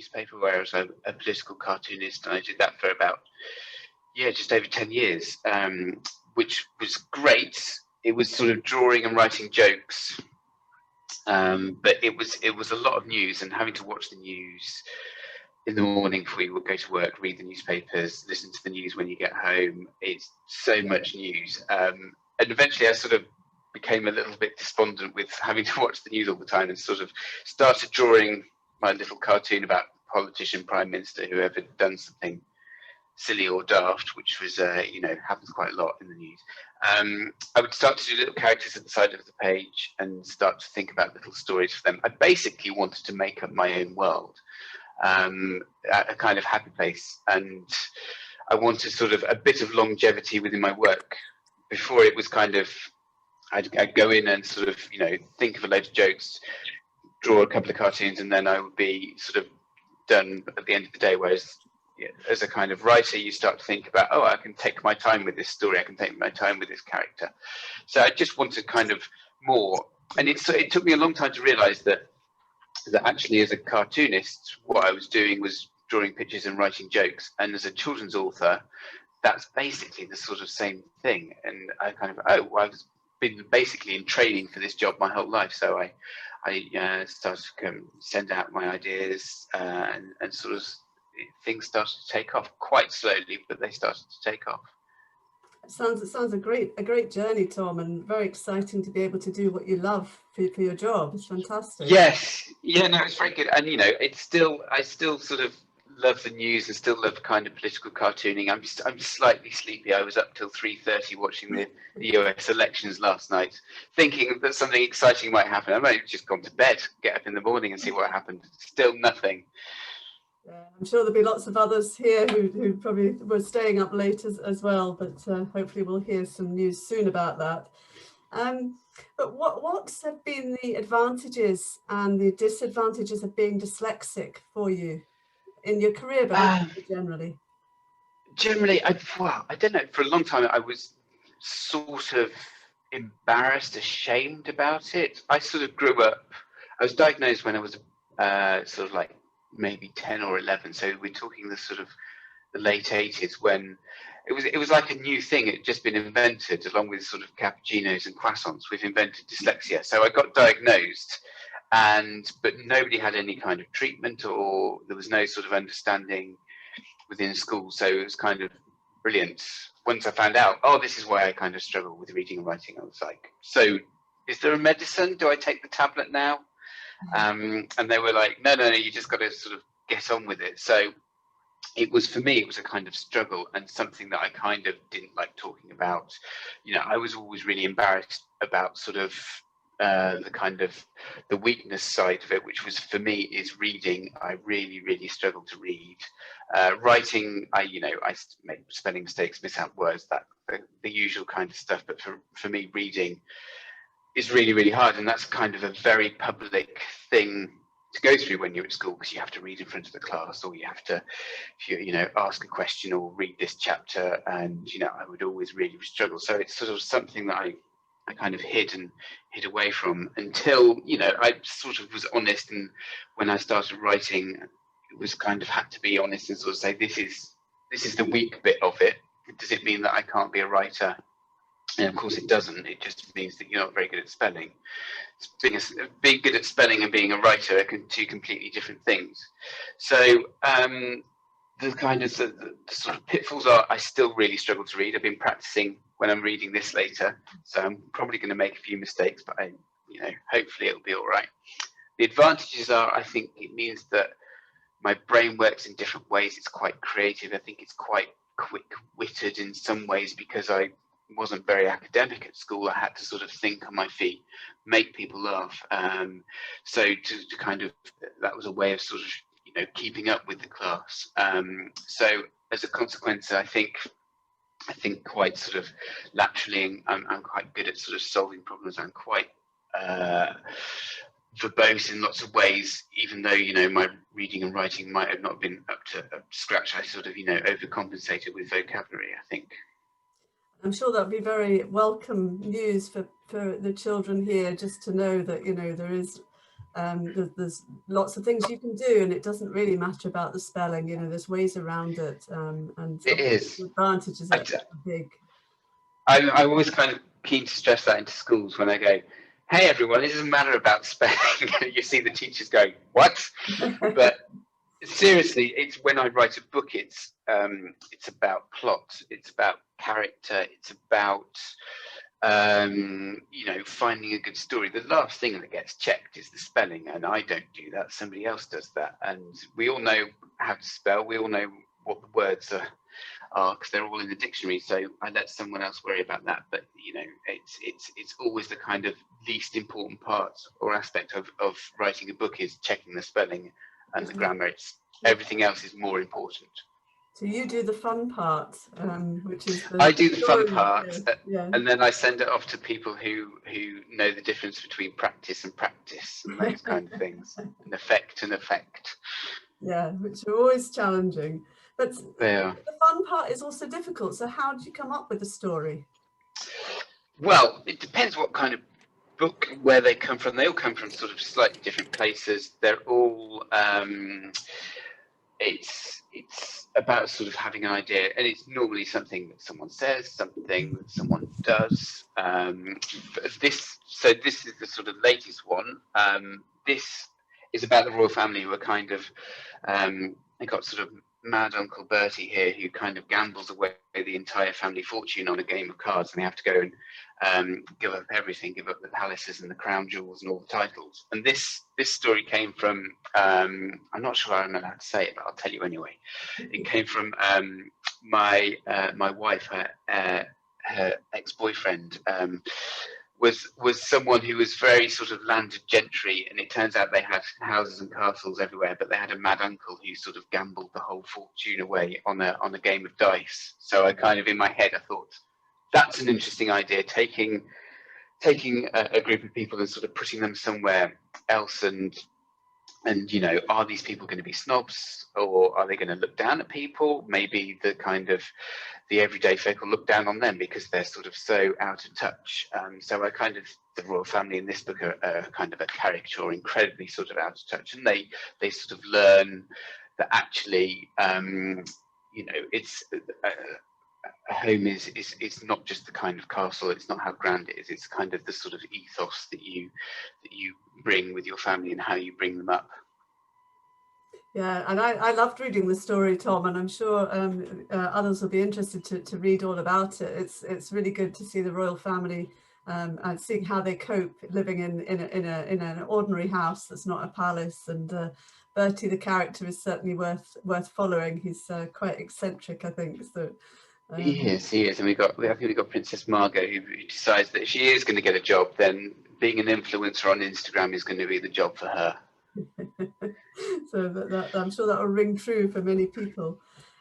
newspaper where I was a political cartoonist, and I did that for about, just over 10 years, which was great. It was sort of drawing and writing jokes, but it was a lot of news, and having to watch the news in the morning before you would go to work, read the newspapers, listen to the news when you get home. It's so much news, and eventually I sort of became a little bit despondent with having to watch the news all the time, and sort of started drawing my little cartoon about politician, prime minister, whoever done something silly or daft, which was happens quite a lot in the news. I would start to do little characters at the side of the page and start to think about little stories for them. I basically wanted to make up my own world, a kind of happy place, and I wanted sort of a bit of longevity within my work. Before, it was kind of I'd go in and sort of think of a load of jokes, draw a couple of cartoons, and then I would be sort of done at the end of the day. Whereas as a kind of writer, you start to think about, I can take my time with this story, I can take my time with this character. So I just wanted kind of more, and it took me a long time to realize that actually, as a cartoonist, what I was doing was drawing pictures and writing jokes, and as a children's author, that's basically the sort of same thing. And I kind of I've been basically in training for this job my whole life, so I started to send out my ideas, and sort of things started to take off quite slowly, but they started to take off. It sounds a great journey, Tom, and very exciting to be able to do what you love for your job. It's fantastic. Yes, it's very good, and I still sort of love the news and still love kind of political cartooning. I'm slightly sleepy. I was up till 3:30 watching the US elections last night, thinking that something exciting might happen. I might have just gone to bed, get up in the morning and see what happened. Still nothing. I'm sure there'll be lots of others here who probably were staying up late as well, but hopefully we'll hear some news soon about that. But what have been the advantages and the disadvantages of being dyslexic for you in your career, but generally? Generally, I don't know. For a long time, I was sort of embarrassed, ashamed about it. I sort of grew up. I was diagnosed when I was sort of like maybe 10 or 11. So we're talking the late 80s, when it was like a new thing. It had just been invented, along with sort of cappuccinos and croissants. We've invented dyslexia. So I got diagnosed, but nobody had any kind of treatment, or there was no sort of understanding within school. So it was kind of brilliant. Once I found out, this is why I kind of struggle with reading and writing, I was like, so is there a medicine? Do I take the tablet now? And they were like, no, you just got to sort of get on with it. So for me, it was a kind of struggle, and something that I kind of didn't like talking about. I was always really embarrassed about sort of the weakness side of it, which was, for me, is reading. I really, really struggled to read. Writing, I make spelling mistakes, miss out words, that the usual kind of stuff. But for me, reading is really, really hard, and that's kind of a very public thing to go through when you're at school, because you have to read in front of the class, or you have to, ask a question or read this chapter, and I would always really struggle. So it's sort of something that I kind of hid away from until I sort of was honest, and when I started writing, it was kind of had to be honest and sort of say, this is the weak bit of it. Does it mean that I can't be a writer? And of course it doesn't. It just means that you're not very good at spelling. Being good at spelling and being a writer are two completely different things. So the kind of the sort of pitfalls are, I still really struggle to read. I've been practicing when I'm reading this later, so I'm probably going to make a few mistakes, but hopefully it'll be all right. The advantages are, I think it means that my brain works in different ways. It's quite creative. I think it's quite quick-witted in some ways, because I wasn't very academic at school. I had to sort of think on my feet, make people laugh. So to kind of, that was a way of sort of keeping up with the class. So as a consequence, I think quite sort of laterally, I'm quite good at sort of solving problems. I'm quite verbose in lots of ways, even though my reading and writing might have not been up to scratch. I sort of overcompensated with vocabulary, I think. I'm sure that'll be very welcome news for the children here, just to know that there is There's lots of things you can do, and it doesn't really matter about the spelling. You know, there's ways around it, and It is. the advantages are big. I'm always kind of keen to stress that into schools when I go, hey everyone, it doesn't matter about spelling. You see the teachers going, what? But seriously, it's when I write a book, it's about plot, it's about character, it's about you know, finding a good story. The last thing that gets checked is the spelling, and I don't do that. Somebody else does that, and we all know how to spell. We all know what the words are because they're all in the dictionary. So I let someone else worry about that. But you know, it's always the kind of least important part or aspect of writing a book is checking the spelling and the grammar. It's everything else is more important. So you do the fun part, which is I do the fun part, yeah. and then I send it off to people who know the difference between practice and practice and those kind of things, and effect and effect. Yeah, which are always challenging. But the fun part is also difficult. So how did you come up with the story? Well, it depends what kind of book, where they come from. They all come from sort of slightly different places. They're all it's about sort of having an idea, and it's normally something that someone says, something that someone does. This is the sort of latest one. This is about the royal family who are kind of they got sort of mad Uncle Bertie here who kind of gambles away the entire family fortune on a game of cards, and they have to go and give up everything, give up the palaces and the crown jewels and all the titles. And this story came from I'm not sure I'm allowed to say it, but I'll tell you anyway. It came from my wife, her ex-boyfriend was someone who was very sort of landed gentry, and it turns out they had houses and castles everywhere, but they had a mad uncle who sort of gambled the whole fortune away on a game of dice. So I kind of, in my head, I thought that's an interesting idea, taking a group of people and sort of putting them somewhere else, and you know, are these people going to be snobs, or are they going to look down at people? Maybe the kind of the everyday folk will look down on them because they're sort of so out of touch. So I kind of, the royal family in this book are kind of a caricature, incredibly sort of out of touch, and they sort of learn that actually, you know, it's a home is not just the kind of castle, it's not how grand it is, it's kind of the sort of ethos that you bring with your family and how you bring them up. Yeah, and I loved reading the story, Tom, and I'm sure others will be interested to read all about it. It's really good to see the royal family and seeing how they cope living in an ordinary house that's not a palace. And Bertie, the character, is certainly worth following. He's quite eccentric, I think. So he is, and I think we got Princess Margot who decides that if she is going to get a job, then being an influencer on Instagram is going to be the job for her. So that I'm sure that will ring true for many people.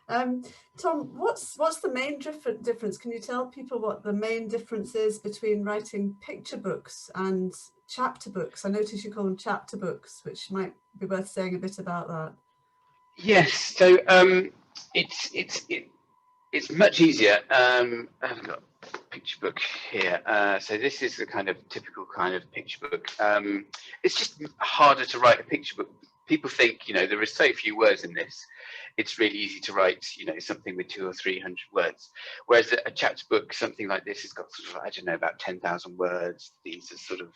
Tom, what's the main difference? Can you tell people what the main difference is between writing picture books and chapter books? I notice you call them chapter books, which might be worth saying a bit about that. Yes, so it's much easier. I've got a picture book here. So this is the kind of typical kind of picture book. It's just harder to write a picture book. People think, you know, there are so few words in this. It's really easy to write, you know, something with 200 or 300 words. Whereas a chapter book, something like this, has got sort of, I don't know, about 10,000 words. These are sort of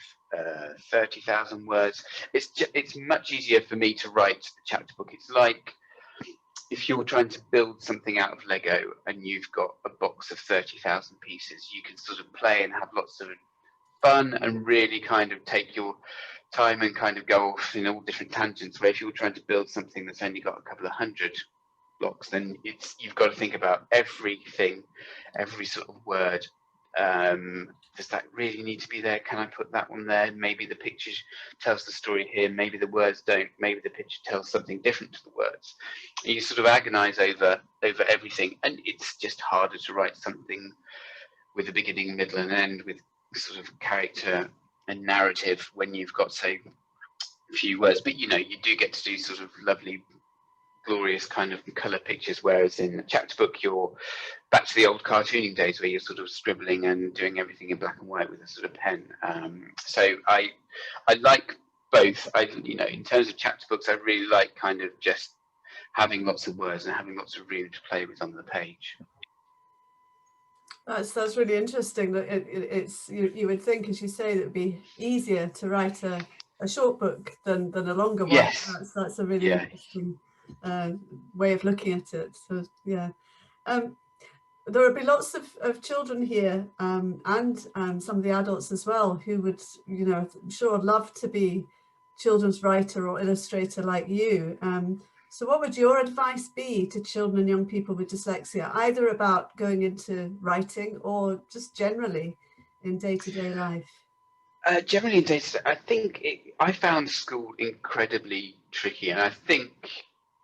30,000 words. It's much easier for me to write a chapter book. It's like if you're trying to build something out of Lego and you've got a box of 30,000 pieces, you can sort of play and have lots of fun and really kind of take your time and kind of go off in all different tangents. Where if you're trying to build something that's only got a couple of hundred blocks, then you've got to think about everything, every sort of word. Does that really need to be there? Can I put that one there? Maybe the picture tells the story here, maybe the words don't, maybe the picture tells something different to the words. And you sort of agonize over everything, and it's just harder to write something with a beginning, middle and end with sort of character and narrative when you've got so few words. But you know, you do get to do sort of lovely, glorious kind of colour pictures, whereas in a chapter book you're back to the old cartooning days where you're sort of scribbling and doing everything in black and white with a sort of pen. So I like both. In terms of chapter books, I really like kind of just having lots of words and having lots of room to play with on the page. That's really interesting. That it's you would think, as you say, that it'd be easier to write a short book than a longer one. Yes. That's a really interesting way of looking at it. So yeah. There will be lots of children here and some of the adults as well who would, I'm sure love to be children's writer or illustrator like you. So what would your advice be to children and young people with dyslexia, either about going into writing or just generally in day-to-day life? Generally in day-to-day, I think I found school incredibly tricky, and I think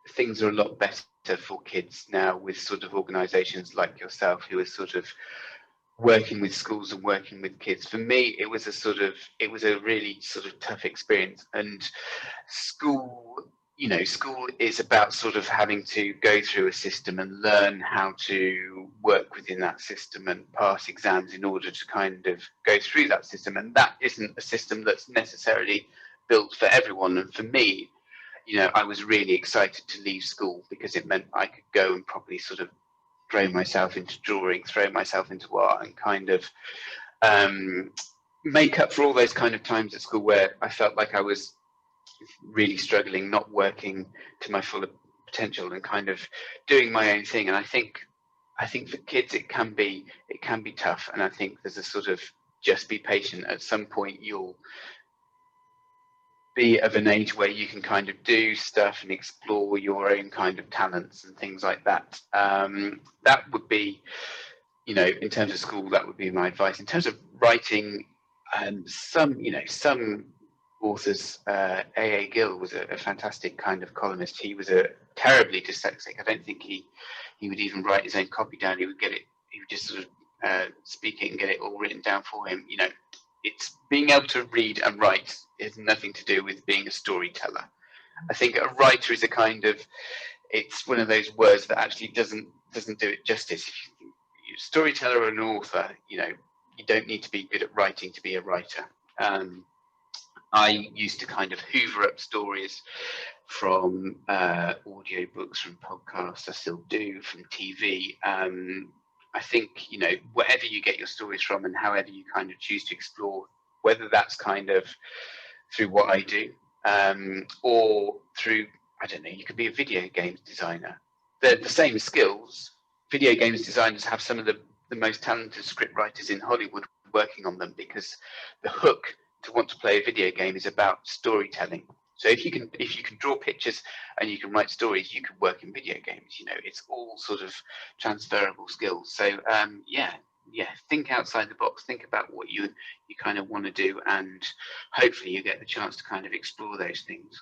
things are a lot better for kids now with sort of organisations like yourself who are sort of working with schools and working with kids. For me, it was a really sort of tough experience, and school is about sort of having to go through a system and learn how to work within that system and pass exams in order to kind of go through that system. And that isn't a system that's necessarily built for everyone. And for me, I was really excited to leave school because it meant I could go and properly sort of throw myself into drawing, throw myself into art, and kind of make up for all those kind of times at school where I felt like I was really struggling, not working to my full potential and kind of doing my own thing. And I think for kids it can be tough, and I think there's a sort of just be patient. At some point you'll be of an age where you can kind of do stuff and explore your own kind of talents and things like that. That would be, in terms of school, that would be my advice. In terms of writing, some authors, A.A. Gill was a fantastic kind of columnist. He was a terribly dyslexic. I don't think he would even write his own copy down. He would just sort of speak it and get it all written down for him. It's being able to read and write has nothing to do with being a storyteller. I think a writer is it's one of those words that actually doesn't do it justice. If you're a storyteller or an author, you don't need to be good at writing to be a writer. I used to kind of hoover up stories from audiobooks, from podcasts. I still do, from TV. I think, wherever you get your stories from and however you kind of choose to explore, whether that's kind of through what I do or through, I don't know, you could be a video games designer. They're the same skills. Video games designers have some of the most talented script writers in Hollywood working on them, because the hook to want to play a video game is about storytelling. So if you can draw pictures and you can write stories, you can work in video games. It's all sort of transferable skills. So think outside the box. Think about what you kind of want to do, and hopefully you get the chance to kind of explore those things.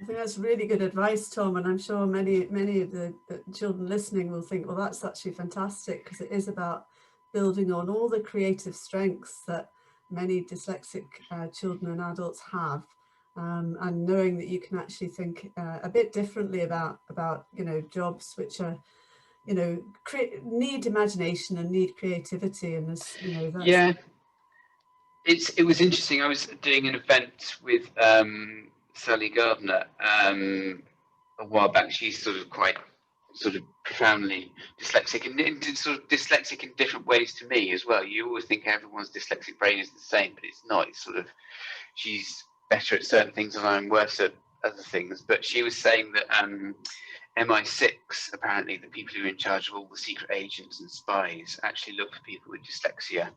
I think that's really good advice, Tom, and I'm sure many of the children listening will think, well, that's actually fantastic, because it is about building on all the creative strengths that many dyslexic children and adults have. And knowing that you can actually think a bit differently about jobs which are need imagination and need creativity, and this it was interesting. I was doing an event with Sally Gardner a while back. She's sort of quite profoundly dyslexic, and sort of dyslexic in different ways to me as well. You always think everyone's dyslexic brain is the same, but it's not. It's sort of, she's better at certain things and I'm worse at other things. But she was saying that MI6, apparently the people who are in charge of all the secret agents and spies, actually look for people with dyslexia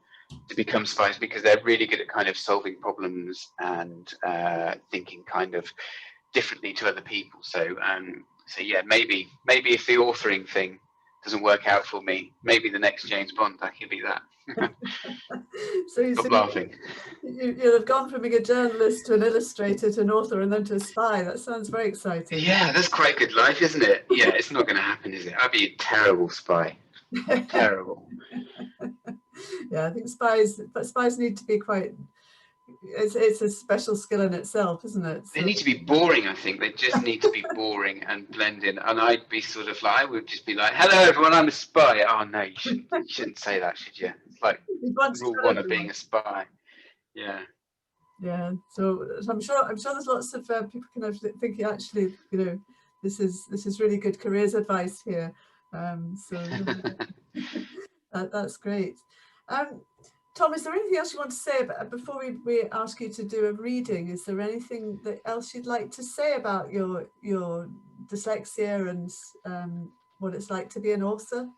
to become spies, because they're really good at kind of solving problems and thinking kind of differently to other people. So yeah, maybe if the authoring thing doesn't work out for me, maybe the next James Bond, I could be that. So Stop laughing. You'll have gone from being a journalist to an illustrator to an author and then to a spy. That sounds very exciting. Yeah, that's quite a good life, isn't it? Yeah, it's not going to happen, is it? I'd be a terrible spy. Terrible. Yeah, I think spies need to be quite. It's a special skill in itself, isn't it? They need to be boring, I think. They just need to be boring and blend in. And I'd be sort of like, I would just be like, hello, everyone, I'm a spy. Oh, no, you shouldn't say that, should you? It's like rule one of being a spy. Yeah. Yeah, so I'm sure there's lots of people kind of thinking, actually, you know, this is really good careers advice here. That's great. Tom, is there anything else you want to say about, before we ask you to do a reading? Is there anything else you'd like to say about your dyslexia and what it's like to be an author?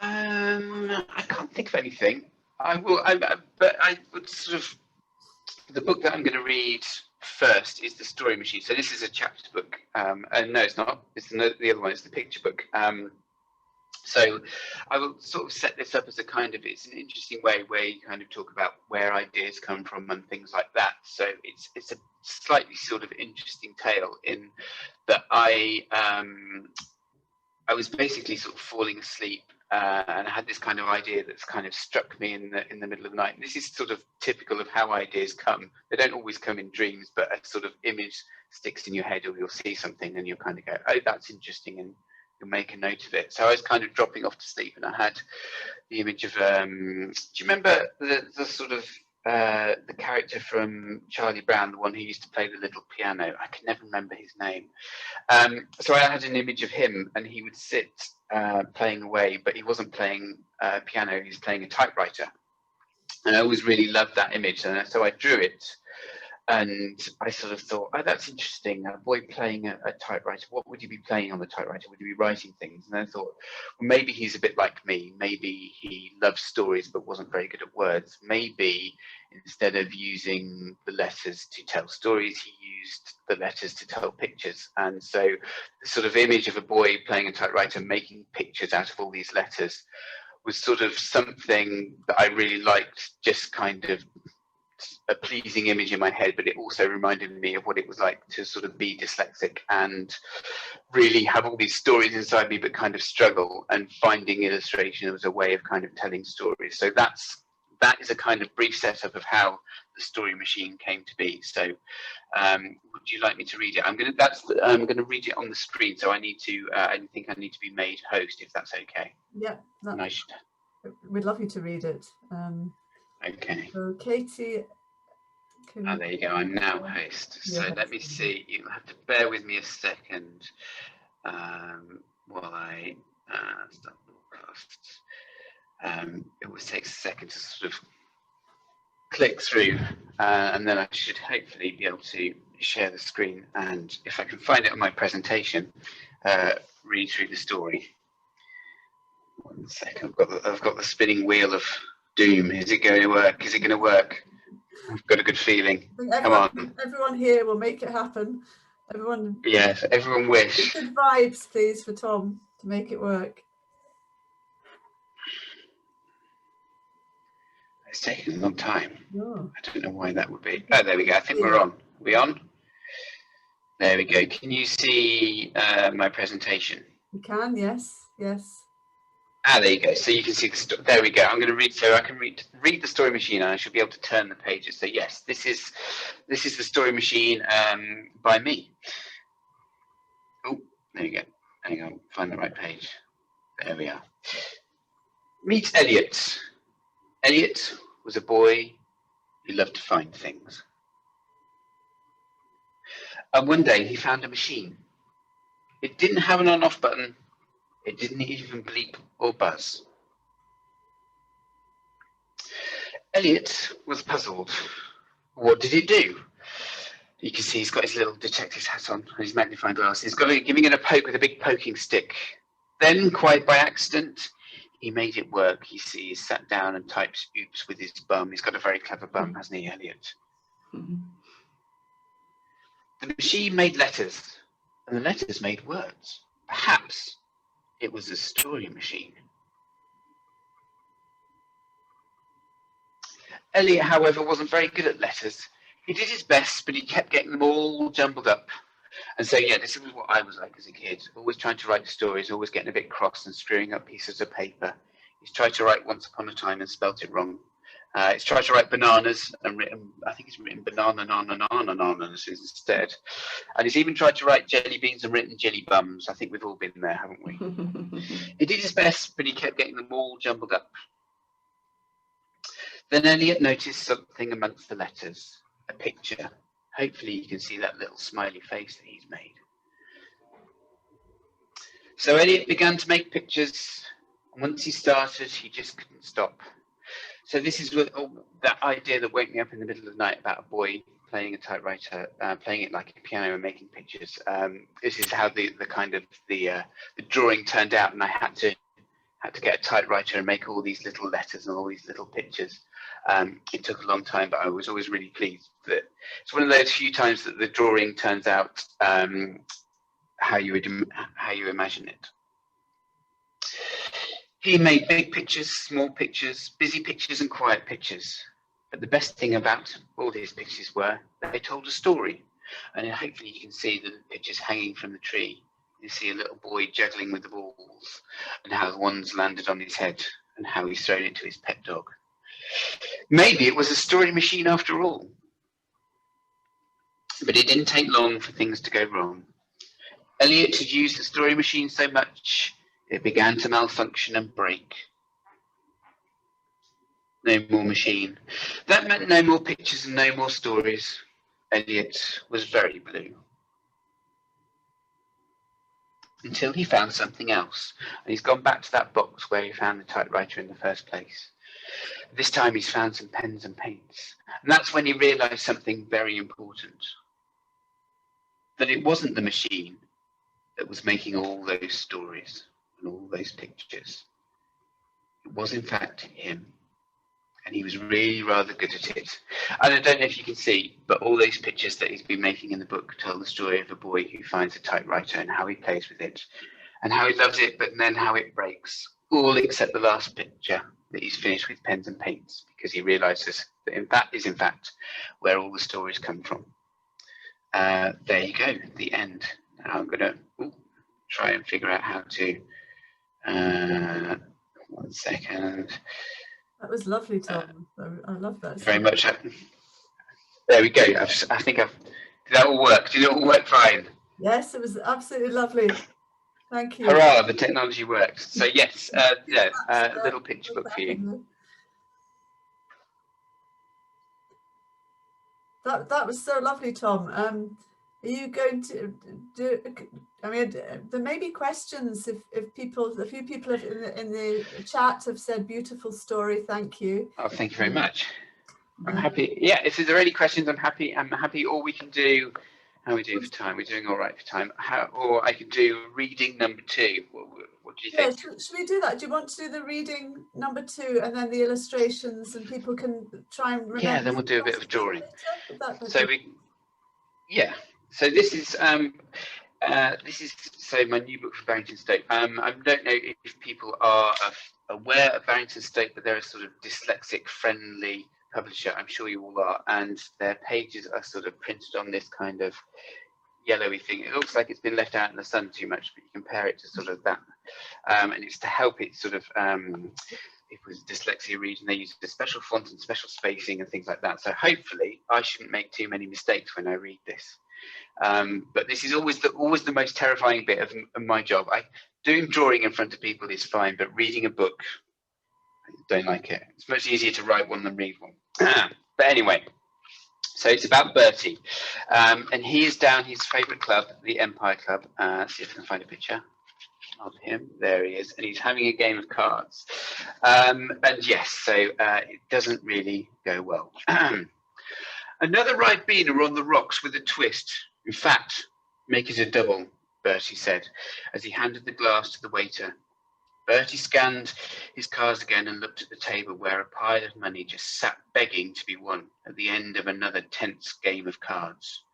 I can't think of anything. But I would sort of. The book that I'm going to read first is The Story Machine. So this is a chapter book. And no, it's not. It's the other one. It's the picture book. So I will sort of set this up as a kind of, it's an interesting way where you kind of talk about where ideas come from and things like that. So it's a slightly sort of interesting tale in that I was basically sort of falling asleep and I had this kind of idea that's kind of struck me in the middle of the night. And this is sort of typical of how ideas come. They don't always come in dreams, but a sort of image sticks in your head, or you'll see something and you'll kind of go, oh, that's interesting, and you'll make a note of it. So I was kind of dropping off to sleep, and I had the image of, do you remember the sort of the character from Charlie Brown, the one who used to play the little piano? I can never remember his name. So I had an image of him, and he would sit playing away, but he wasn't playing piano, he was playing a typewriter. And I always really loved that image, and so I drew it. And I sort of thought, oh, that's interesting, a boy playing a typewriter. What would you be playing on the typewriter? Would you be writing things? And I thought, well, maybe he's a bit like me. Maybe he loves stories but wasn't very good at words. Maybe instead of using the letters to tell stories, he used the letters to tell pictures. And so the sort of image of a boy playing a typewriter, making pictures out of all these letters, was sort of something that I really liked, just kind of a pleasing image in my head, but it also reminded me of what it was like to sort of be dyslexic and really have all these stories inside me, but kind of struggle, and finding illustration was a way of kind of telling stories. So that is a kind of brief setup of how the story machine came to be. So would you like me to read it? I'm going to read it on the screen, so I need to I think I need to be made host, if that's okay. Yeah, we'd love you to read it. Okay. So Katie, there you go. I'm now host. So let me see. You'll have to bear with me a second while I start broadcast. It always takes a second to sort of click through, and then I should hopefully be able to share the screen. And if I can find it on my presentation, read through the story. 1 second. I've got the spinning wheel of doom. Is it going to work? Is it going to work? I've got a good feeling. Come on. Everyone here will make it happen. Everyone. Yes, everyone wish. Good vibes, please, for Tom to make it work. It's taken a long time. Oh. I don't know why that would be. Oh, there we go. I think we're on. Are we on? There we go. Can you see my presentation? You can, yes, yes. There you go. So you can see the story. There we go. I'm going to read. So I can read the story machine, and I should be able to turn the pages. So yes, this is the story machine by me. Oh, there you go. Hang on, find the right page. There we are. Meet Elliot. Elliot was a boy who loved to find things. And one day he found a machine. It didn't have an on-off button. It didn't even bleep or buzz. Elliot was puzzled. What did it do? You can see he's got his little detective's hat on and his magnifying glass. He's giving it a poke with a big poking stick. Then, quite by accident, he made it work. You see, he sat down and types oops with his bum. He's got a very clever bum, hasn't he, Elliot? Mm-hmm. The machine made letters, and the letters made words. Perhaps it was a story machine. Elliot, however, wasn't very good at letters. He did his best, but he kept getting them all jumbled up. And so, yeah, this is what I was like as a kid, always trying to write stories, always getting a bit cross and screwing up pieces of paper. He's tried to write Once Upon a Time and spelt it wrong. He's tried to write bananas and written bananas instead. And he's even tried to write jelly beans and written jelly bums. I think we've all been there, haven't we? He did his best, but he kept getting them all jumbled up. Then Elliot noticed something amongst the letters. a picture. Hopefully you can see that little smiley face that he's made. So Elliot began to make pictures. Once he started, he just couldn't stop. So this is what, that idea that woke me up in the middle of the night about a boy playing a typewriter, playing it like a piano and making pictures. This is how the drawing turned out, and I had to get a typewriter and make all these little letters and all these little pictures. It took a long time, but I was always really pleased that it's one of those few times that the drawing turns out how you imagine it. He made big pictures, small pictures, busy pictures and quiet pictures. But the best thing about all his pictures were that they told a story. And hopefully you can see the pictures hanging from the tree. You see a little boy juggling with the balls and how one's landed on his head and how he's thrown it to his pet dog. Maybe it was a story machine after all. But it didn't take long for things to go wrong. Elliot had used the story machine so much it began to malfunction and break. No more machine. That meant no more pictures and no more stories. Elliot was very blue. Until he found something else. And he's gone back to that box where he found the typewriter in the first place. This time he's found some pens and paints. And that's when he realised something very important. That it wasn't the machine that was making all those stories and all those pictures. It was in fact him. And he was really rather good at it. And I don't know if you can see, but all those pictures that he's been making in the book tell the story of a boy who finds a typewriter and how he plays with it and how he loves it, but then how it breaks, all except the last picture that he's finished with pens and paints, because he realizes that that is in fact where all the stories come from. There you go, the end. Now I'm going to try and figure out how to, 1 second. That was lovely, Tom. I love that. Very much. There we go. I think did that all work? Did it all work fine? Yes, it was absolutely lovely. Thank you. Hurrah, the technology works. So yes, a little picture book for you. That was so lovely, Tom. Are you going to do? I mean, there may be questions if a few people in the chat have said beautiful story. Thank you. Oh, thank you very much. I'm happy. Yeah, if there are any questions, I'm happy. Or we can do. How are we doing for time? We're doing all right for time. Or I can do reading number 2. What do you think? Yeah, should we do that? Do you want to do the reading number 2 and then the illustrations, and people can try and remember? Yeah, then we'll do a bit of drawing. So So this is my new book for Barrington Stoke. I don't know if people are aware of Barrington Stoke, but they're a sort of dyslexic friendly publisher. I'm sure you all are, and their pages are sort of printed on this kind of yellowy thing. It looks like it's been left out in the sun too much, but you compare it to sort of that, and it's to help it sort of people with dyslexia read, and they use a special font and special spacing and things like that. So hopefully I shouldn't make too many mistakes when I read this. But this is always the most terrifying bit of my job. Doing drawing in front of people is fine, but reading a book, I don't like it. It's much easier to write one than read one. But anyway, so it's about Bertie, and he is down his favourite club, the Empire Club. See if I can find a picture of him. There he is, and he's having a game of cards. And yes, so it doesn't really go well. Another Ribena on the rocks with a twist. In fact, make it a double, Bertie said, as he handed the glass to the waiter. Bertie scanned his cards again and looked at the table where a pile of money just sat begging to be won at the end of another tense game of cards.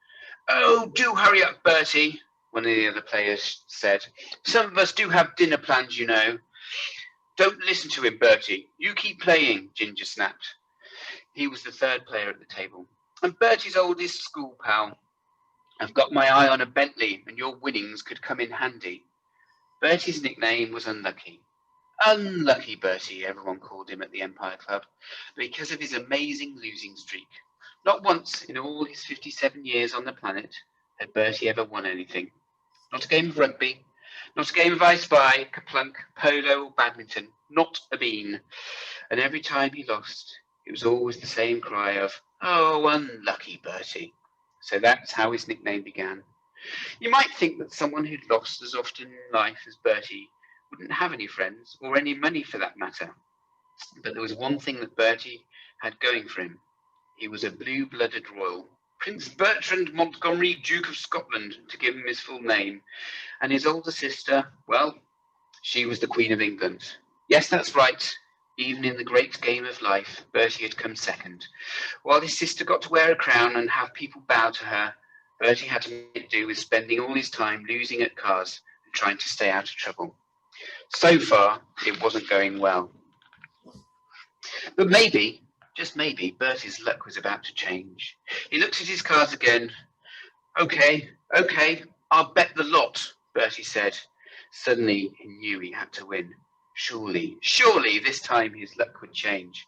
"Oh, do hurry up, Bertie," one of the other players said. "Some of us do have dinner plans, you know." "Don't listen to him, Bertie. You keep playing," Ginger snapped. He was the third player at the table. "I'm Bertie's oldest school pal. I've got my eye on a Bentley, and your winnings could come in handy." Bertie's nickname was Unlucky. Unlucky Bertie, everyone called him at the Empire Club, because of his amazing losing streak. Not once in all his 57 years on the planet had Bertie ever won anything. Not a game of rugby, not a game of I Spy, Kaplunk, polo, or badminton, not a bean. And every time he lost, it was always the same cry of, Oh, unlucky Bertie. So that's how his nickname began. You might think that someone who'd lost as often in life as Bertie wouldn't have any friends, or any money for that matter. But there was one thing that Bertie had going for him. He was a blue-blooded royal, Prince Bertrand Montgomery, Duke of Scotland, to give him his full name. And his older sister, well, she was the Queen of England. Yes, that's right. Even in the great game of life, Bertie had come second. While his sister got to wear a crown and have people bow to her, Bertie had to make do with spending all his time losing at cards and trying to stay out of trouble. So far, it wasn't going well. But maybe, just maybe, Bertie's luck was about to change. He looked at his cards again. Okay, I'll bet the lot, Bertie said. Suddenly, he knew he had to win. Surely, this time his luck would change.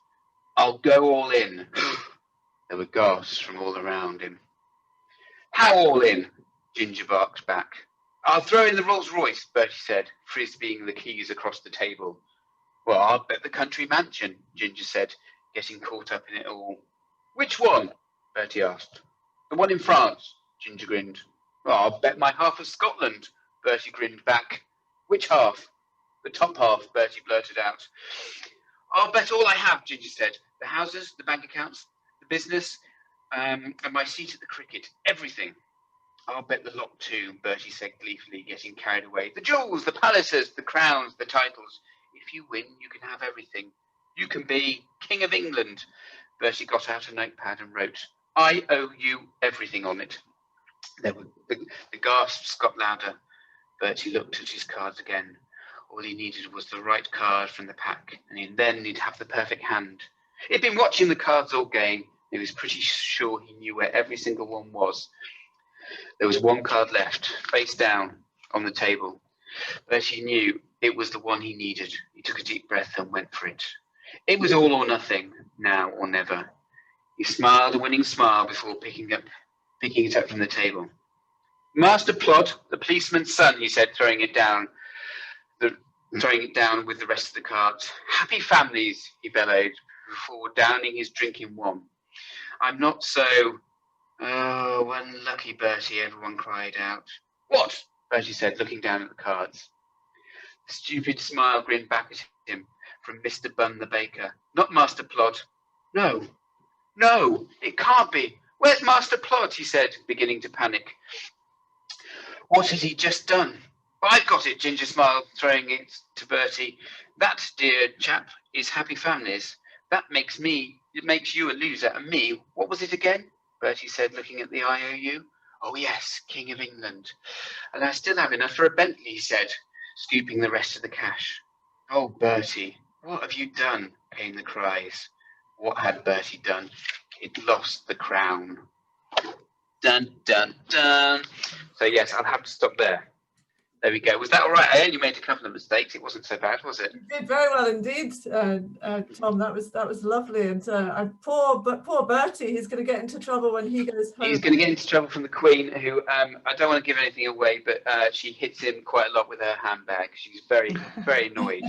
I'll go all in. There were gasps from all around him. How all in? Ginger barked back. I'll throw in the Rolls Royce, Bertie said, frisbeeing the keys across the table. Well, I'll bet the country mansion, Ginger said, getting caught up in it all. Which one? Bertie asked. The one in France, Ginger grinned. Well, I'll bet my half of Scotland, Bertie grinned back. Which half? The top half, Bertie blurted out. I'll bet all I have, Ginger said. The houses, the bank accounts, the business, and my seat at the cricket. Everything. I'll bet the lot too, Bertie said gleefully, getting carried away. The jewels, the palaces, the crowns, the titles. If you win, you can have everything. You can be King of England. Bertie got out a notepad and wrote, I owe you everything on it. The gasps got louder. Bertie looked at his cards again. All he needed was the right card from the pack, and then he'd have the perfect hand. He'd been watching the cards all game. He was pretty sure he knew where every single one was. There was one card left, face down, on the table. Bertie knew it was the one he needed. He took a deep breath and went for it. It was all or nothing, now or never. He smiled a winning smile before picking it up from the table. Master Plod, the policeman's son, he said, throwing it down with the rest of the cards. Happy families, he bellowed, before downing his drink in one. I'm not so... Oh, unlucky Bertie, everyone cried out. What? Bertie said, looking down at the cards. A stupid smile grinned back at him from Mr. Bun the baker. Not Master Plod. No, it can't be. Where's Master Plod? He said, beginning to panic. What had he just done? I've got it, Ginger smiled, throwing it to Bertie. That, dear chap, is Happy Families. It makes you a loser, and me, what was it again? Bertie said, looking at the IOU. Oh yes, King of England. And I still have enough for a Bentley, he said, scooping the rest of the cash. Oh, Bertie, what have you done? Came the cries. What had Bertie done? He'd lost the crown. Dun, dun, dun. So yes, I'll have to stop there. There we go. Was that all right? I only made a couple of mistakes. It wasn't so bad, was it? You did very well indeed, Tom. That was lovely. And poor Bertie, he's going to get into trouble when he goes home. He's going to get into trouble from the Queen, who I don't want to give anything away, but she hits him quite a lot with her handbag. She's very, very annoyed.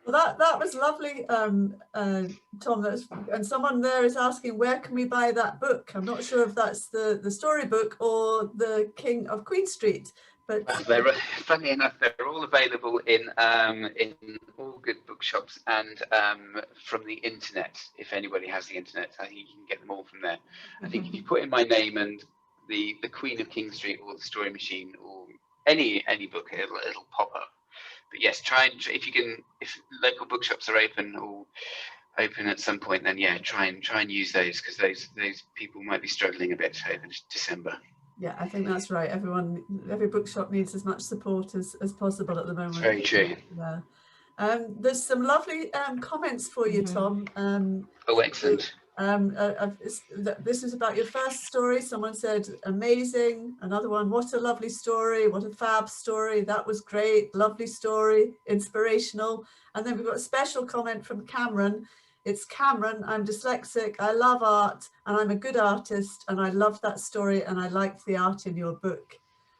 Well, that was lovely, Tom. And someone there is asking, where can we buy that book? I'm not sure if that's the storybook or the King of Queen Street. But funny enough, they're all available in all good bookshops and from the internet. If anybody has the internet, I think you can get them all from there. I think if you put in my name and the Queen of King Street or the Story Machine or any book, it'll pop up. But yes, try and if local bookshops are open or open at some point, then yeah, try and use those, because those people might be struggling a bit over December. Yeah, I think that's right. Every bookshop needs as much support as possible at the moment. Very true. Yeah. There's some lovely comments for you, Tom. Oh, excellent. This is about your first story. Someone said amazing. Another one, what a lovely story, what a fab story, that was great, lovely story, inspirational. And then we've got a special comment from Cameron. It's Cameron, I'm dyslexic, I love art and I'm a good artist and I loved that story and I liked the art in your book.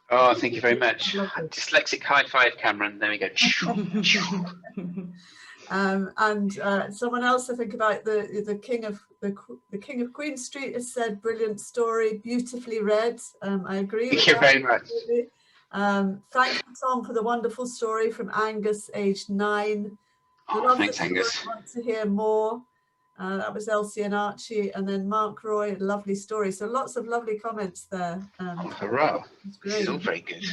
Oh, thank you very much. Dyslexic high five, Cameron. There we go. And someone else, I think, about the King of Queen Street has said, brilliant story, beautifully read. I agree with Thank you that. very much. Absolutely. Thank you, Tom, for the wonderful story from Angus, aged 9. Oh, thanks, Angus. Want to hear more. That was Elsie and Archie, and then Mark Roy, lovely story. So lots of lovely comments there. Oh, hurrah! This is all very good.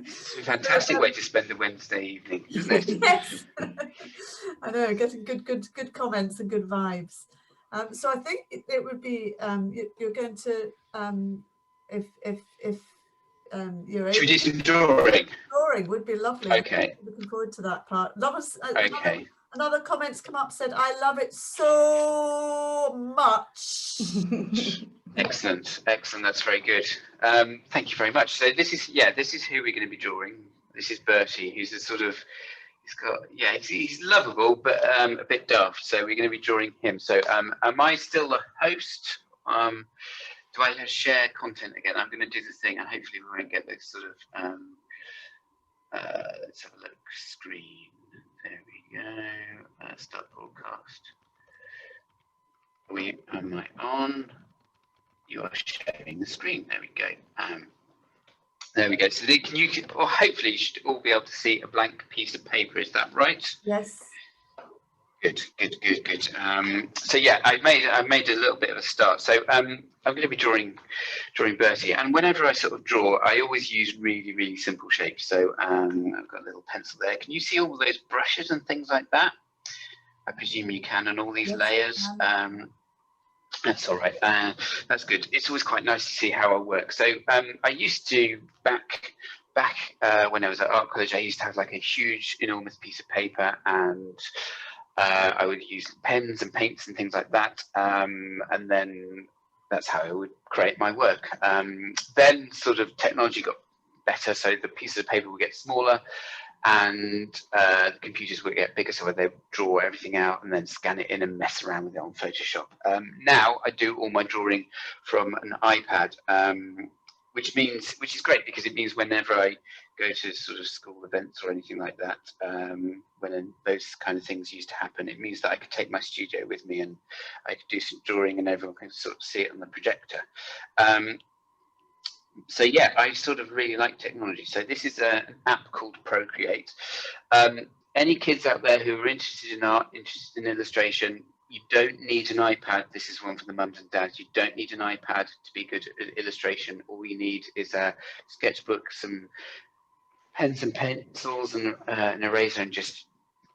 It's a fantastic way to spend a Wednesday evening, isn't it? Yes, I know, getting good comments and good vibes. So I think it would be you're going to if you're able. Should we do some drawing? Drawing would be lovely. Okay. Looking forward to that part. That was Okay. Another comments come up, said, I love it so much. Excellent, excellent. That's very good. Thank you very much. So this is who we're going to be drawing. This is Bertie. He's a sort of, he's lovable, but a bit daft. So we're going to be drawing him. So am I still the host? Do I share content again? I'm going to do the thing, and hopefully we won't get this sort of. Let's have a look. Screen. There we go. Start broadcast. Am I on? You are sharing the screen. There we go. There we go. So hopefully you should all be able to see a blank piece of paper. Is that right? Yes. Good. So yeah, I made a little bit of a start. So I'm going to be drawing Bertie, and whenever I sort of draw, I always use really simple shapes. So I've got a little pencil there. Can you see all those brushes and things like that? I presume you can, and all these layers. That's all right. That's good. It's always quite nice to see how I work. So I used to back when I was at art college, I used to have like a huge, enormous piece of paper, and I would use pens and paints and things like that, and then that's how I would create my work. Then sort of technology got better, so the pieces of paper would get smaller, and the computers would get bigger, so they would draw everything out and then scan it in and mess around with it on Photoshop. Now I do all my drawing from an iPad, which is great, because it means whenever I go to sort of school events or anything like that, when those kind of things used to happen, it means that I could take my studio with me and I could do some drawing and everyone can sort of see it on the projector. So yeah, I sort of really like technology. So this is an app called Procreate. Any kids out there who are interested in art, interested in illustration, you don't need an iPad. This is one for the mums and dads. You don't need an iPad to be good at illustration. All you need is a sketchbook, some pens and pencils, and an eraser, and just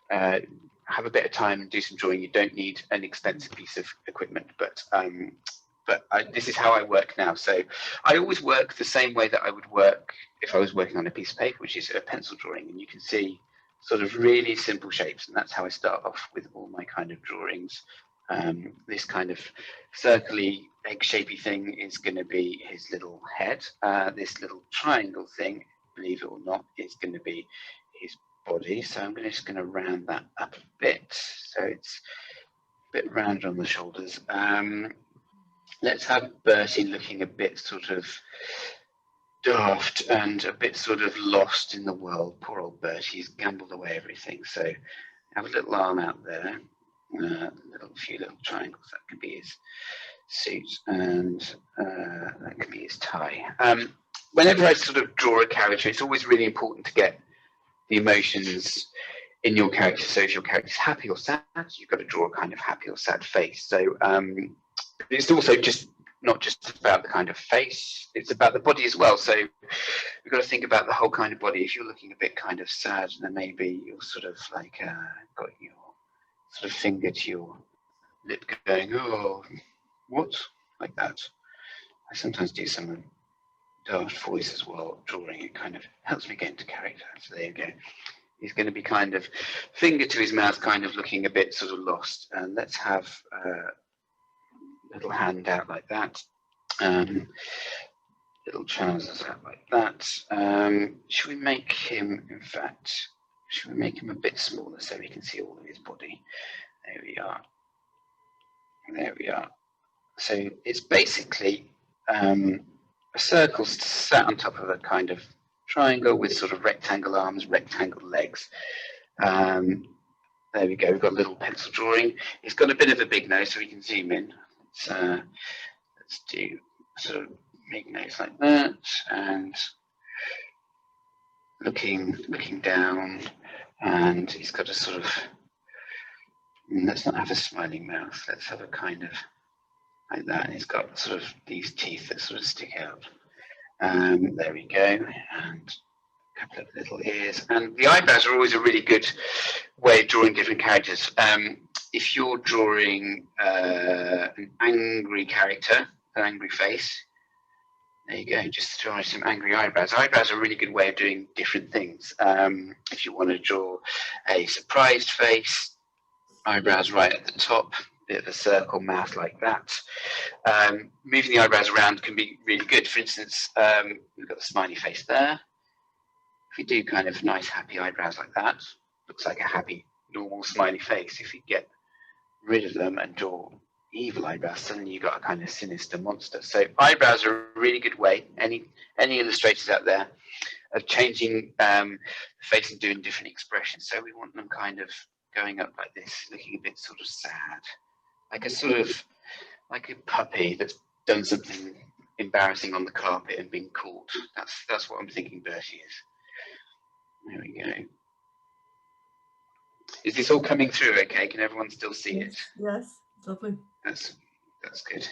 have a bit of time and do some drawing. You don't need an expensive piece of equipment, but this is how I work now. So I always work the same way that I would work if I was working on a piece of paper, which is a pencil drawing, and you can see sort of really simple shapes, and that's how I start off with all my kind of drawings. This kind of circly, egg-shapy thing is going to be his little head. This little triangle thing, believe it or not, is going to be his body. So I'm just going to round that up a bit, so it's a bit round on the shoulders. Let's have Bertie looking a bit sort of daft and a bit sort of lost in the world. Poor old Bertie, he's gambled away everything. So have a little arm out there, a few little triangles. That could be his suit, and that could be his tie. Whenever I sort of draw a character, it's always really important to get the emotions in your character. So if your character's happy or sad, you've got to draw a kind of happy or sad face. So it's also not just about the kind of face, it's about the body as well. So we've got to think about the whole kind of body. If you're looking a bit kind of sad, then maybe you're sort of like got your sort of finger to your lip going, oh, what? Like that. I sometimes do some daft voice as well, drawing. It kind of helps me get into character. So there you go. He's going to be kind of finger to his mouth, kind of looking a bit sort of lost. And let's have little hand out like that, little trousers out like that. Should we make him, in fact, should we make him a bit smaller so we can see all of his body? There we are. There we are. So it's basically a circle sat on top of a kind of triangle with sort of rectangle arms, rectangle legs. there we go. We've got a little pencil drawing. It's got a bit of a big nose, so we can zoom in. Let's do sort of big nose like that, and looking down, and he's got a sort of, let's not have a smiling mouth. Let's have a kind of like that. And he's got sort of these teeth that sort of stick out. There we go, and a couple of little ears. And the eyebrows are always a really good way of drawing different characters. If you're drawing an angry character, an angry face, there you go, just drawing some angry eyebrows. Eyebrows are a really good way of doing different things. If you want to draw a surprised face, eyebrows right at the top, bit of a circle, mouth like that. Moving the eyebrows around can be really good. For instance, we've got the smiley face there. If we do kind of nice happy eyebrows like that, looks like a happy normal smiley face. If you get rid of them and draw evil eyebrows, suddenly you've got a kind of sinister monster. So eyebrows are a really good way, any illustrators out there, of changing the face and doing different expressions. So we want them kind of going up like this, looking a bit sort of sad, like a sort of, like a puppy that's done something embarrassing on the carpet and been caught. That's what I'm thinking Bertie is. There we go. Is this all coming through okay? Can everyone still see it? Yes, lovely. That's good. It's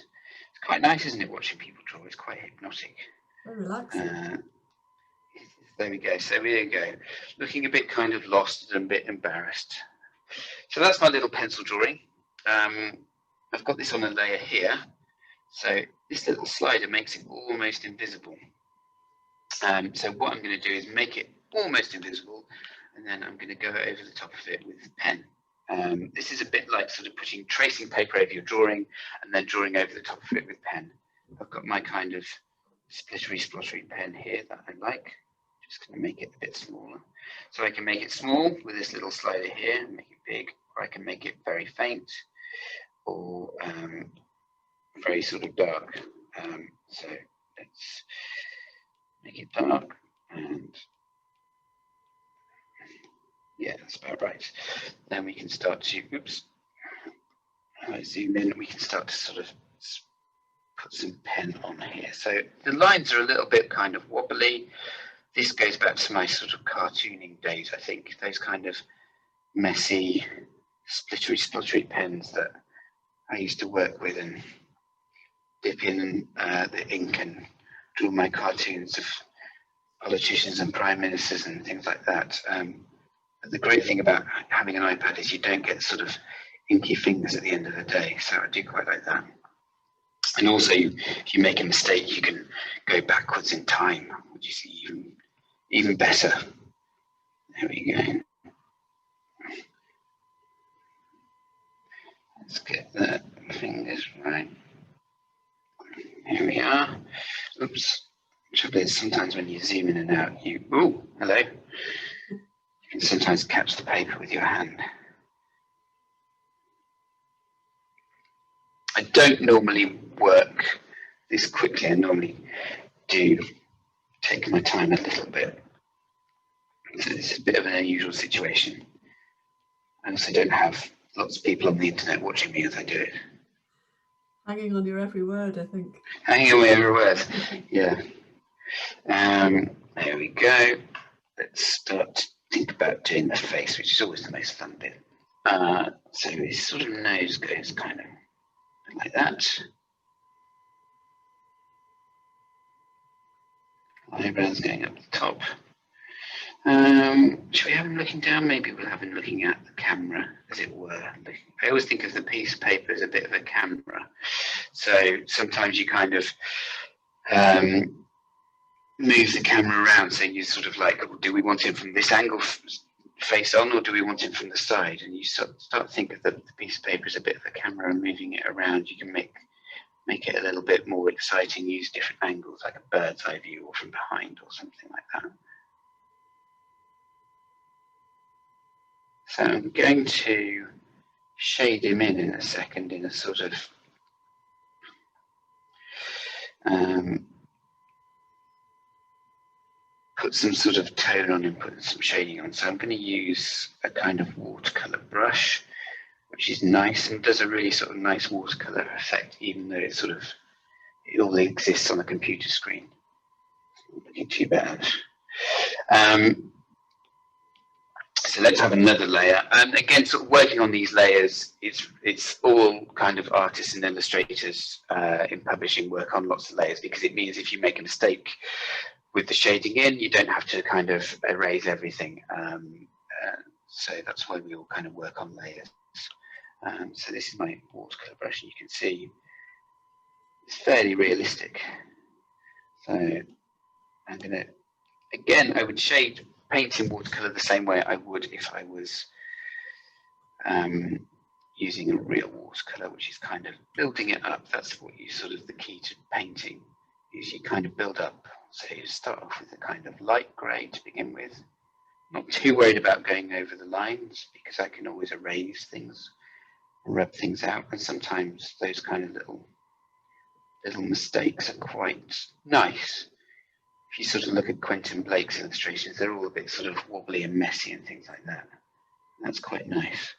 quite nice, isn't it, watching people draw? It's quite hypnotic. Very relaxing. There we go. So there we go. Looking a bit kind of lost and a bit embarrassed. So that's my little pencil drawing. I've got this on a layer here. So this little slider makes it almost invisible. So what I'm going to do is make it almost invisible, and then I'm going to go over the top of it with a pen. This is a bit like sort of putting tracing paper over your drawing and then drawing over the top of it with pen. I've got my kind of splottery pen here that I like. Just going to make it a bit smaller. So I can make it small with this little slider here, and make it big, or I can make it very faint, or very sort of dark. So let's make it dark, and yeah, that's about right. Then we can start to, oops, if I zoom in, we can start to sort of put some pen on here. So the lines are a little bit kind of wobbly. This goes back to my sort of cartooning days, I think. Those kind of messy, splottery pens that I used to work with and dip in the ink and draw my cartoons of politicians and prime ministers and things like that. But the great thing about having an iPad is you don't get sort of inky fingers at the end of the day. So I do quite like that. And also, if you make a mistake, you can go backwards in time, which is even better. There we go. Let's get the fingers right. Here we are. Oops. Trouble is, sometimes when you zoom in and out, ooh, hello. You can sometimes catch the paper with your hand. I don't normally work this quickly. I normally do take my time a little bit. So it's a bit of an unusual situation. I also don't have lots of people on the internet watching me as I do it. Hanging on your every word, I think. Hanging on my every word, yeah. There we go. Let's start to think about doing the face, which is always the most fun bit. So his sort of nose goes kind of like that. Eyebrows going up the top. Should we have him looking down? Maybe we'll have him looking at the camera, as it were. I always think of the piece of paper as a bit of a camera. So sometimes you kind of move the camera around, so you sort of like, oh, do we want him from this angle face on, or do we want him from the side? And you start to think of the piece of paper as a bit of a camera, and moving it around, you can make it a little bit more exciting, use different angles, like a bird's eye view or from behind or something like that. So I'm going to shade him in a second in a sort of put put some sort of tone on and put some shading on. So I'm going to use a kind of watercolor brush, which is nice and does a really sort of nice watercolor effect, even though it all exists on a computer screen. Not looking too bad. So let's have another layer. And again, sort of working on these layers, it's all kind of artists and illustrators in publishing work on lots of layers, because it means if you make a mistake with the shading in, you don't have to kind of erase everything. So that's why we all kind of work on layers. So this is my watercolor brush, and you can see it's fairly realistic. So I'm going to, again, I would shade painting watercolor the same way I would if I was using a real watercolor, which is kind of building it up. That's what you sort of, the key to painting is you kind of build up. So you start off with a kind of light grey to begin with. Not too worried about going over the lines, because I can always erase things and rub things out, and sometimes those kind of little mistakes are quite nice. If you sort of look at Quentin Blake's illustrations, they're all a bit sort of wobbly and messy and things like that. That's quite nice.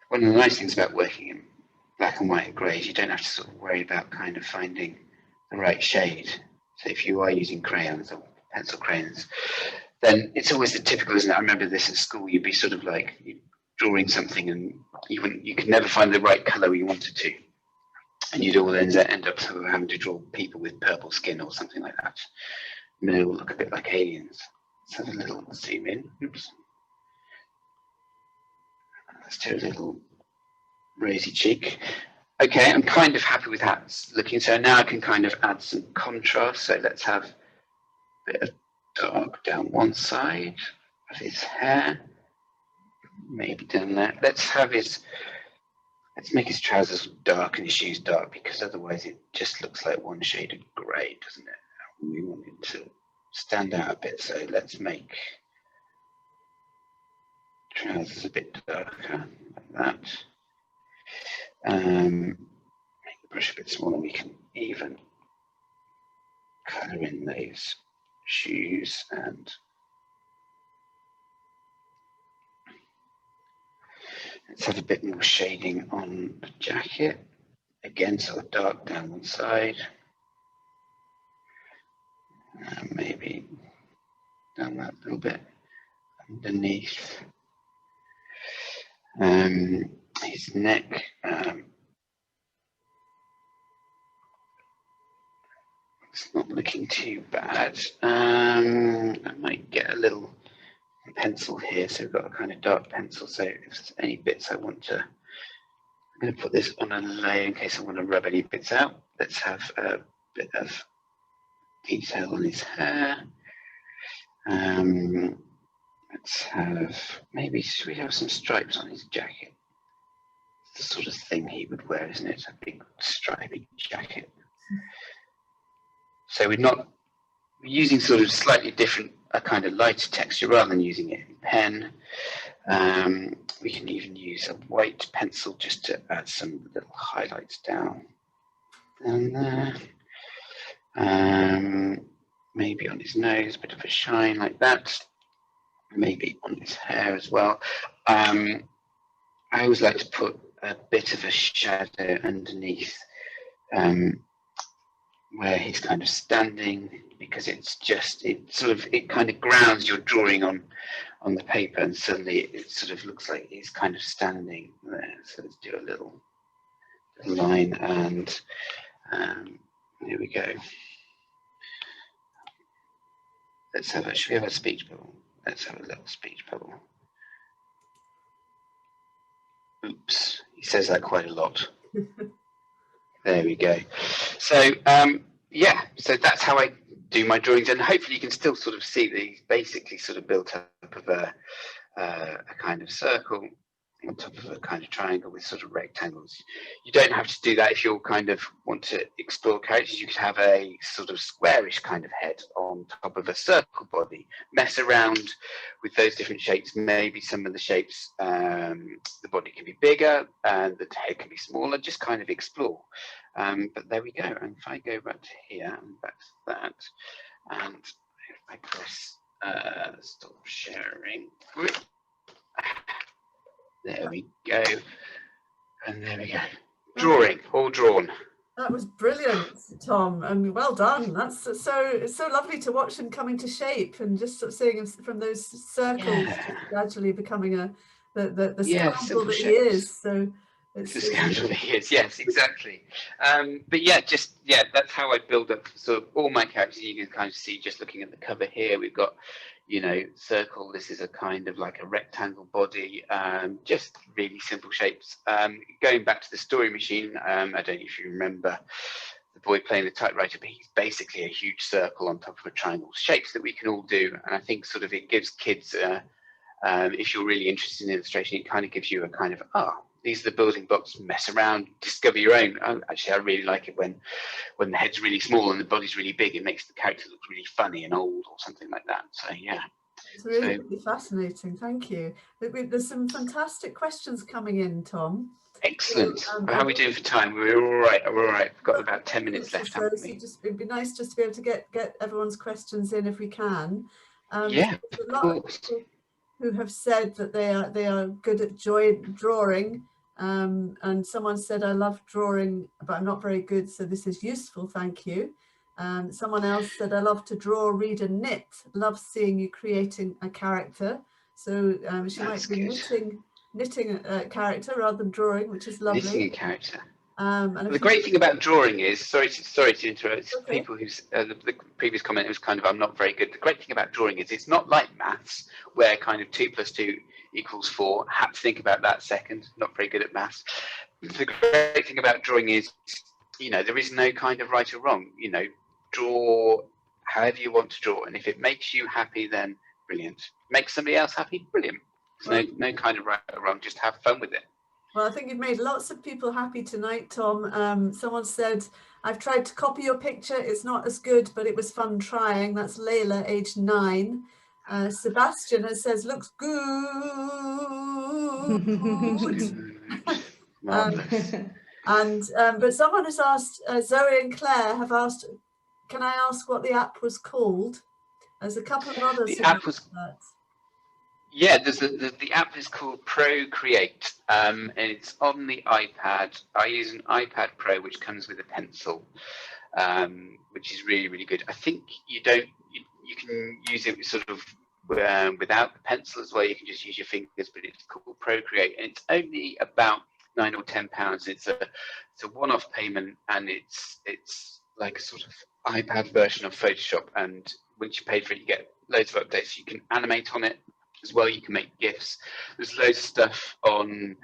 One of the nice things about working in black and white and grey is you don't have to sort of worry about kind of finding the right shade. So if you are using crayons or pencil crayons, then it's always the typical, isn't it? I remember this at school, you'd be sort of like drawing something and you could never find the right colour you wanted to. And you'd all end up sort of having to draw people with purple skin or something like that. And they all look a bit like aliens. Let's have a little zoom in. Oops. Let's do a little rosy cheek. Okay, I'm kind of happy with how it's looking. So now I can kind of add some contrast. So let's have a bit of dark down one side of his hair. Maybe down there. Let's make his trousers dark and his shoes dark, because otherwise it just looks like one shade of grey, doesn't it? We want it to stand out a bit, so let's make trousers a bit darker, like that. Make the brush a bit smaller, we can even colour in those shoes, and let's have a bit more shading on the jacket. Again, sort of dark down one side. Maybe down that little bit underneath. His neck. It's not looking too bad. I might get a little pencil here, so we've got a kind of dark pencil, so if there's any bits I want to, I'm going to put this on a layer in case I want to rub any bits out. Let's have a bit of detail on his hair. Let's have, maybe should we have some stripes on his jacket? It's the sort of thing he would wear, isn't it? A big stripy jacket. So we're using sort of slightly different, a kind of lighter texture rather than using it in pen. We can even use a white pencil just to add some little highlights down there. Maybe on his nose, a bit of a shine like that. Maybe on his hair as well. I always like to put a bit of a shadow underneath where he's kind of standing, because it kind of grounds your drawing on the paper, and suddenly it sort of looks like he's kind of standing there. So let's do a little line, and here we go. Should we have a speech bubble? Let's have a little speech bubble. Oops, he says that quite a lot. There we go. So yeah, so that's how I do my drawings, and hopefully you can still sort of see that he's basically sort of built up of a kind of circle, on top of a kind of triangle with sort of rectangles. You don't have to do that if you kind of want to explore characters. You could have a sort of squarish kind of head on top of a circle body, mess around with those different shapes. Maybe some of the shapes, the body can be bigger and the head can be smaller, just kind of explore. But there we go. And if I go back to here and back to that, and if I press stop sharing, there we go, and there we go. Drawing, all drawn. That was brilliant, Tom, and well done. That's it's so lovely to watch them coming to shape and just sort of seeing from those circles gradually becoming the scoundrel that he is. So it's the scoundrel that he is. Yes, exactly. But yeah, that's how I build up sort of all my characters. You can kind of see just looking at the cover here. We've got, circle. This is a kind of like a rectangle body. Just really simple shapes. Going back to the story machine, I don't know if you remember the boy playing the typewriter, but he's basically a huge circle on top of a triangle. Shapes that we can all do, and I think sort of it gives kids, if you're really interested in illustration, it kind of gives you a kind of, these are the building blocks, mess around, discover your own. Actually, I really like it when the head's really small and the body's really big. It makes the character look really funny and old or something like that. So, yeah. It's really fascinating. Thank you. There's some fantastic questions coming in, Tom. Excellent. How are we doing for time? We're all right. We're all right. We've got about 10 minutes left, haven't we? So it'd be nice just to be able to get everyone's questions in if we can. Yeah, so a lot of people who have said that they are good at drawing. And someone said, I love drawing, but I'm not very good, so this is useful, thank you. Someone else said, I love to draw, read and knit. Love seeing you creating a character. So she might be knitting a character rather than drawing, which is lovely. Knitting a character. And the great thing about drawing is, sorry to interrupt, okay. People who's the previous comment was kind of, I'm not very good. The great thing about drawing is it's not like maths where kind of 2 + 2 = 4. I had to think about that second. Not very good at maths. The great thing about drawing is, there is no kind of right or wrong. Draw however you want to draw, and if it makes you happy, then brilliant. Makes somebody else happy, brilliant. There's no kind of right or wrong. Just have fun with it. Well, I think you've made lots of people happy tonight, Tom. Someone said, I've tried to copy your picture. It's not as good, but it was fun trying. That's Layla, age 9. Sebastian says, looks good. But someone has asked, Zoe and Claire have asked, can I ask what the app was called? There's a couple of others. The app was that. Yeah, the app is called Procreate, and it's on the iPad. I use an iPad Pro, which comes with a pencil, which is really, really good. I think you can use it sort of without the pencil as well. You can just use your fingers, but it's called Procreate, and it's only about £9 or £10. It's a one-off payment, and it's like a sort of iPad version of Photoshop. And once you pay for it, you get loads of updates. You can animate on it as well. You can make GIFs. There's loads of stuff on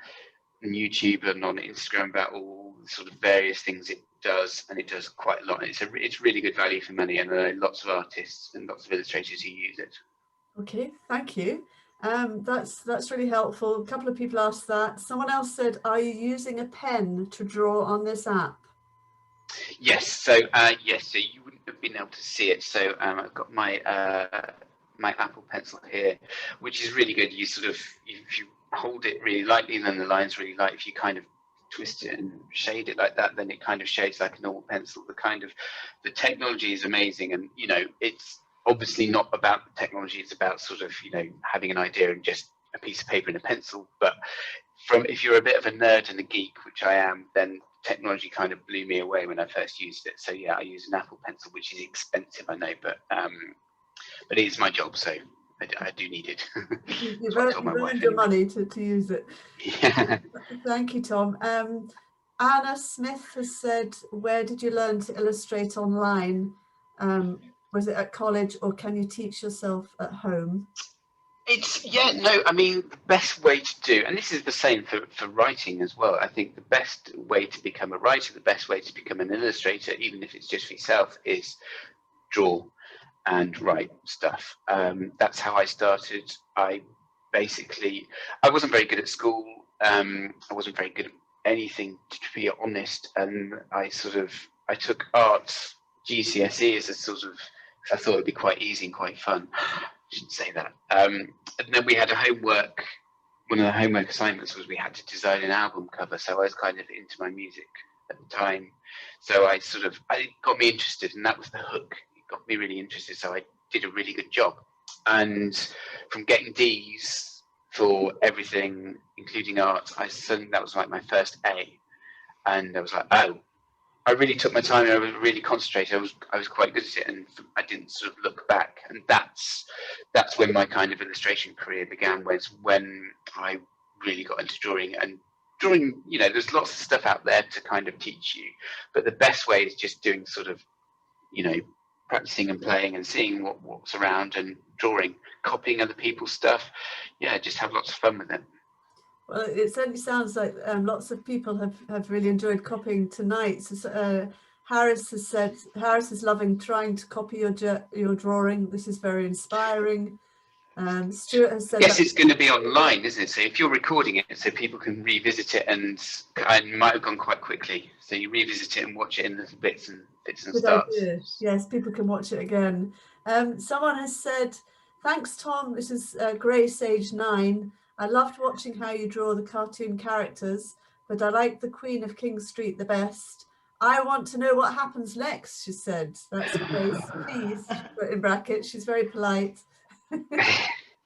YouTube and on Instagram about all the sort of various things it does, and it does quite a lot. It's really good value for money, and I know lots of artists and lots of illustrators who use it. Okay, thank you. That's really helpful. A couple of people asked that. Someone else said, are you using a pen to draw on this app? Yes, so you wouldn't have been able to see it. So I've got my my Apple Pencil here, which is really good. You sort of, if you hold it really lightly, then the line's really light. If you kind of twist it and shade it like that, then it kind of shades like a normal pencil. The technology is amazing, and it's obviously not about the technology. It's about sort of having an idea and just a piece of paper and a pencil. But if you're a bit of a nerd and a geek, which I am, then technology kind of blew me away when I first used it. So yeah, I use an Apple Pencil, which is expensive, I know, but it is my job, so I do need it. You've earned your money to use it. Yeah. Thank you, Tom. Anna Smith has said, where did you learn to illustrate online? Was it at college, or can you teach yourself at home? I mean, the best way to do, and this is the same for writing as well, I think the best way to become a writer, the best way to become an illustrator, even if it's just for yourself, is draw and write stuff. That's how I started. I wasn't very good at school. I wasn't very good at anything, to be honest, and I took art GCSE as a sort of, I thought it'd be quite easy and quite fun. I shouldn't say that. And then we had a homework. One of the homework assignments was we had to design an album cover. So I was kind of into my music at the time. So it got me interested, and that was the hook. It got me really interested. So I did a really good job. And from getting D's for everything, including art, that was like my first A. And I was like, oh, I really took my time and I was really concentrated. I was quite good at it, and I didn't sort of look back. And that's when my kind of illustration career began. Was when I really got into drawing. And drawing, there's lots of stuff out there to kind of teach you, but the best way is just doing sort of, practicing and playing and seeing what's around and drawing, copying other people's stuff. Yeah, just have lots of fun with it. Well, it certainly sounds like lots of people have really enjoyed copying tonight. So, Harris has said, Harris is loving trying to copy your drawing. This is very inspiring. Stuart has said, yes, it's going to be online, isn't it? So if you're recording it, so people can revisit it, and I might have gone quite quickly. So you revisit it and watch it in little bits and starts. Idea. Yes, people can watch it again. Someone has said, thanks, Tom. This is Grace, age 9. I loved watching how you draw the cartoon characters, but I like the Queen of King Street the best. I want to know what happens next, she said. That's Grace. Please, put in brackets. She's very polite.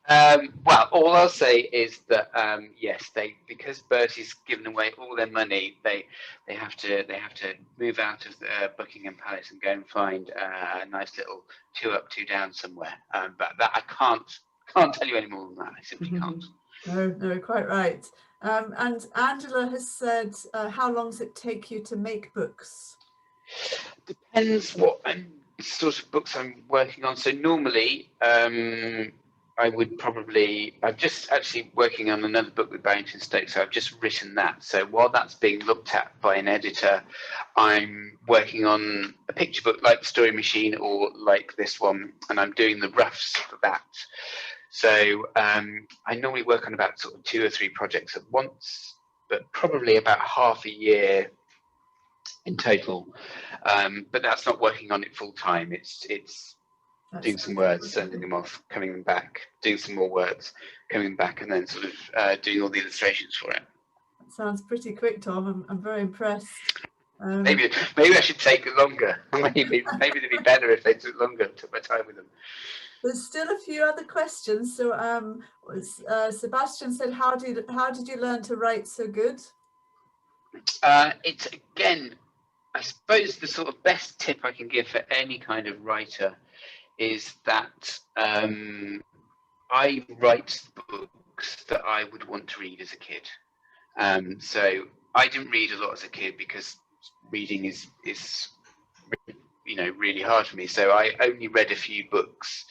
Well, all I'll say is that yes, because Bertie's given away all their money, they have to move out of the Buckingham Palace and go and find a nice little 2 up, 2 down somewhere. But that I can't tell you any more than that. I simply can't. No, quite right. And Angela has said, how long does it take you to make books? Depends what sort of books I'm working on. So normally, I'm just actually working on another book with Barrington Stokes. So I've just written that. So while that's being looked at by an editor, I'm working on a picture book like The Story Machine or like this one, and I'm doing the roughs for that. So I normally work on about sort of 2 or 3 projects at once, but probably about half a year in total. But that's not working on it full time. It's doing some words, sending them off, coming back, doing some more words, coming back, and then sort of doing all the illustrations for it. That sounds pretty quick, Tom. I'm very impressed. Maybe I should take longer. Maybe it'd be better if they took longer, took my time with them. There's still a few other questions. So Sebastian said, how did you learn to write so good? It's, again, I suppose the sort of best tip I can give for any kind of writer is that I write books that I would want to read as a kid. So I didn't read a lot as a kid because reading is really hard for me. So I only read a few books.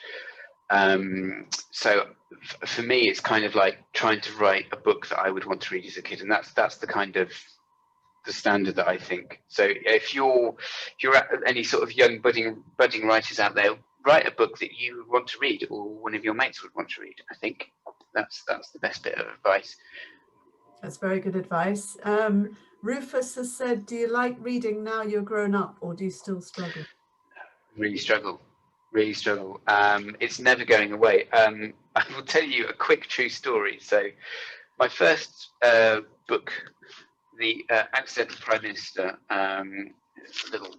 So for me, it's kind of like trying to write a book that I would want to read as a kid, and that's the kind of the standard that I think. So if you're at any sort of young budding writers out there, write a book that you want to read or one of your mates would want to read. I think that's the best bit of advice. That's very good advice. Rufus has said, do you like reading now you're grown up, or do you still struggle? Really struggle. It's never going away. I will tell you a quick true story. So my first book, The Accidental Prime Minister, a little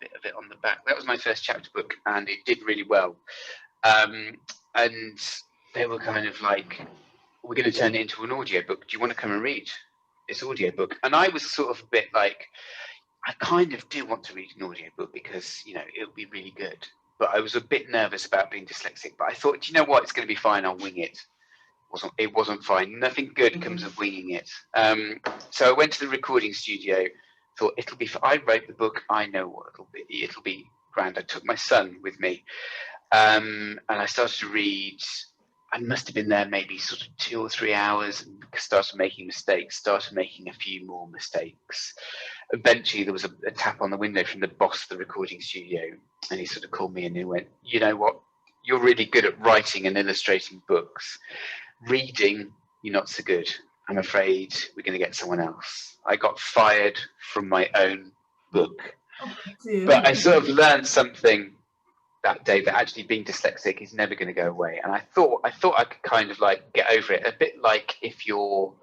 bit of it on the back. That was my first chapter book, and it did really well. And they were kind of like, we're going to turn it into an audiobook. Do you want to come and read this audiobook? And I was sort of a bit like, I kind of do want to read an audiobook because, it'll be really good. But I was a bit nervous about being dyslexic. But I thought, do you know what? It's going to be fine. I'll wing it. It wasn't fine. Nothing good comes of winging it. So I went to the recording studio. Thought it'll be. I wrote the book. I know what it'll be. It'll be grand. I took my son with me, and I started to read. I must have been there maybe sort of 2 or 3 hours, and started making mistakes. Started making a few more mistakes. Eventually, there was a tap on the window from the boss of the recording studio, and he sort of called me and he went, "You know what? You're really good at writing and illustrating books. Reading, you're not so good." I'm afraid we're going to get someone else. I got fired from my own book. Oh, dear. But I sort of learned something that day, that actually being dyslexic is never going to go away. And I thought I could kind of like get over it, a bit like if you're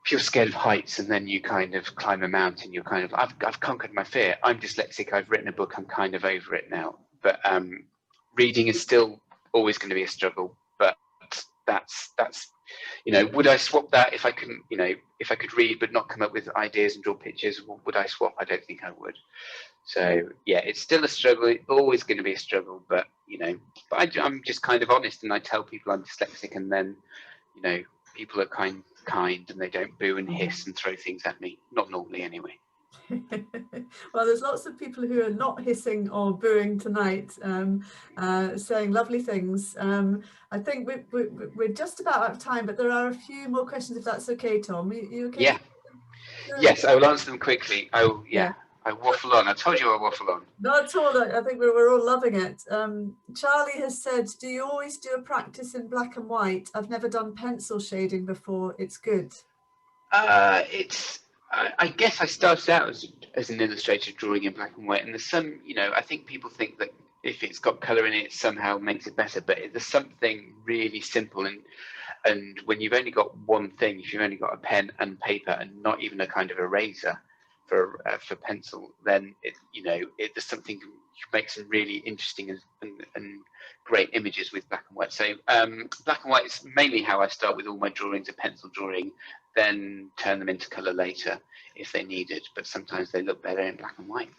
scared of heights and then you kind of climb a mountain, you're kind of, I've conquered my fear. I'm dyslexic. I've written a book. I'm kind of over it now. But reading is still always going to be a struggle. But that's would I swap that if I couldn't, if I could read but not come up with ideas and draw pictures? Would I swap? I don't think I would. So yeah, it's still a struggle. It's always going to be a struggle. But I'm just kind of honest, and I tell people I'm dyslexic, and then people are kind and they don't boo and hiss and throw things at me. Not normally, anyway. Well, there's lots of people who are not hissing or booing tonight, saying lovely things. I think we're just about out of time, but there are a few more questions, if that's okay, Tom. Are you okay? Yeah. Yes, I will answer them quickly. Oh, yeah. I waffle on. I told you I waffle on. Not at all. I think we're all loving it. Charlie has said, do you always do a practice in black and white? I've never done pencil shading before. It's good. I guess I started out as an illustrator drawing in black and white, and there's some, I think people think that if it's got colour in it somehow makes it better, but there's something really simple, and when you've only got one thing, if you've only got a pen and paper and not even a kind of eraser for pencil, then there's something, you make some really interesting and great images with black and white. So black and white is mainly how I start with all my drawings, a pencil drawing, then turn them into colour later if they need it, but sometimes they look better in black and white.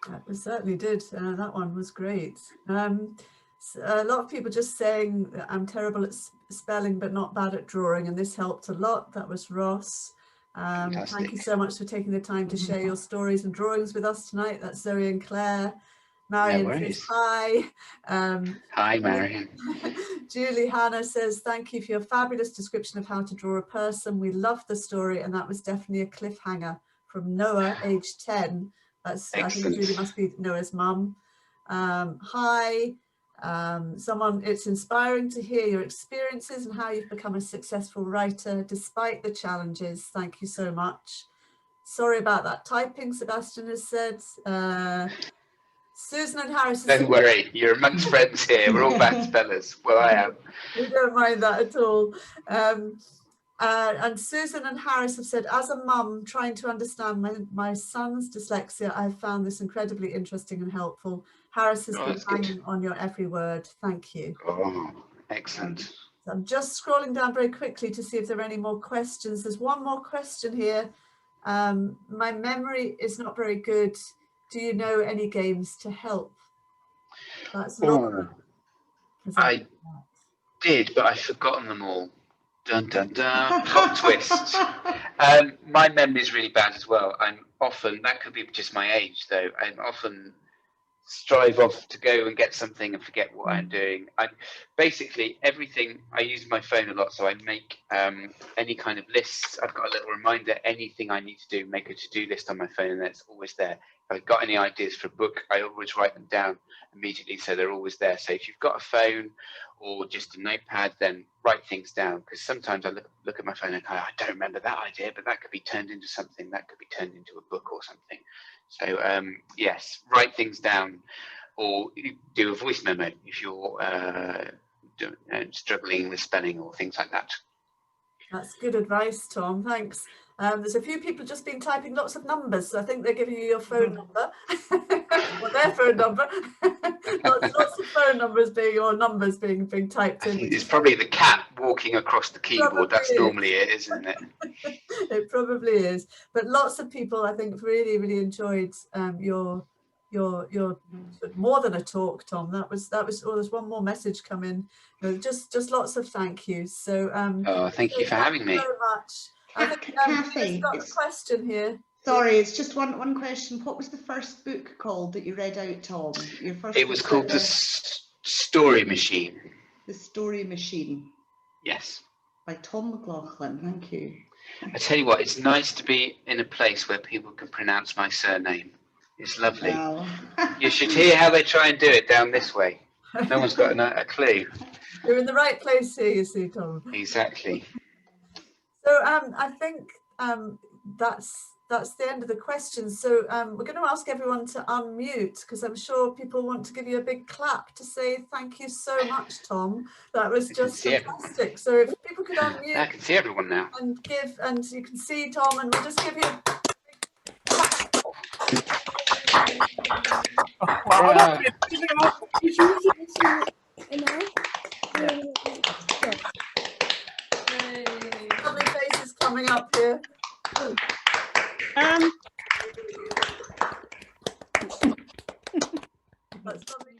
That certainly did. That one was great. A lot of people just saying I'm terrible at spelling but not bad at drawing, and this helped a lot. That was Ross. Thank you so much for taking the time to share your stories and drawings with us tonight. That's Zoe and Claire. Marion says hi. Hi, Marion. Julie Hannah says, thank you for your fabulous description of how to draw a person. We loved the story, and that was definitely a cliffhanger. From Noah, age 10. That's, I think Julie must be Noah's mum. Hi. It's inspiring to hear your experiences and how you've become a successful writer despite the challenges. Thank you so much. Sorry about that typing, Sebastian has said. Susan and Harris. Don't worry, you're amongst friends here. We're all bad spellers. Well, I am. We don't mind that at all. And Susan and Harris have said, as a mum trying to understand my son's dyslexia, I've found this incredibly interesting and helpful. Harris has been hanging on your every word. Thank you. Oh, excellent. So I'm just scrolling down very quickly to see if there are any more questions. There's one more question here. My memory is not very good. Do you know any games to help? That's not. I did, but I've forgotten them all. Dun dun dun. Plot twist. My memory is really bad as well. I'm often, that could be just my age though, I'm often strive off to go and get something and forget what I'm doing. Basically everything, I use my phone a lot, so I make any kind of lists. I've got a little reminder, anything I need to do, make a to-do list on my phone, and it's always there. If I've got any ideas for a book, I always write them down immediately, so they're always there. So if you've got a phone or just a notepad, then write things down, because sometimes I look at my phone and go, I don't remember that idea, but that could be turned into something, that could be turned into a book or something. So yes, write things down, or do a voice memo if you're struggling with spelling or things like that. That's good advice, Tom. Thanks. There's a few people just been typing lots of numbers, so I think they're giving you your phone number, or their phone number. lots of phone numbers being typed in. It's probably the cat walking across the keyboard. That's normally it, isn't it? It probably is. But lots of people, I think, really, really enjoyed your more than a talk, Tom. That was. Oh, there's one more message come in. Just lots of thank yous. So thank you for having me. Thank you very much. Kathy, got a question here. Sorry, it's just one question. What was the first book called that you read out, Tom? Your first. It was called The Story Machine. The Story Machine. Yes. By Tom McLaughlin. Thank you. I tell you what, it's nice to be in a place where people can pronounce my surname. It's lovely. Wow. You should hear how they try and do it down this way. No one's got a clue. You're in the right place here, you see, Tom. Exactly. So I think that's the end of the questions. So we're going to ask everyone to unmute, because I'm sure people want to give you a big clap to say thank you so much, Tom. That was just fantastic. So if people could unmute, I can see everyone now. And give, and you can see Tom, and we'll just give you a lovely faces coming up here. That's lovely.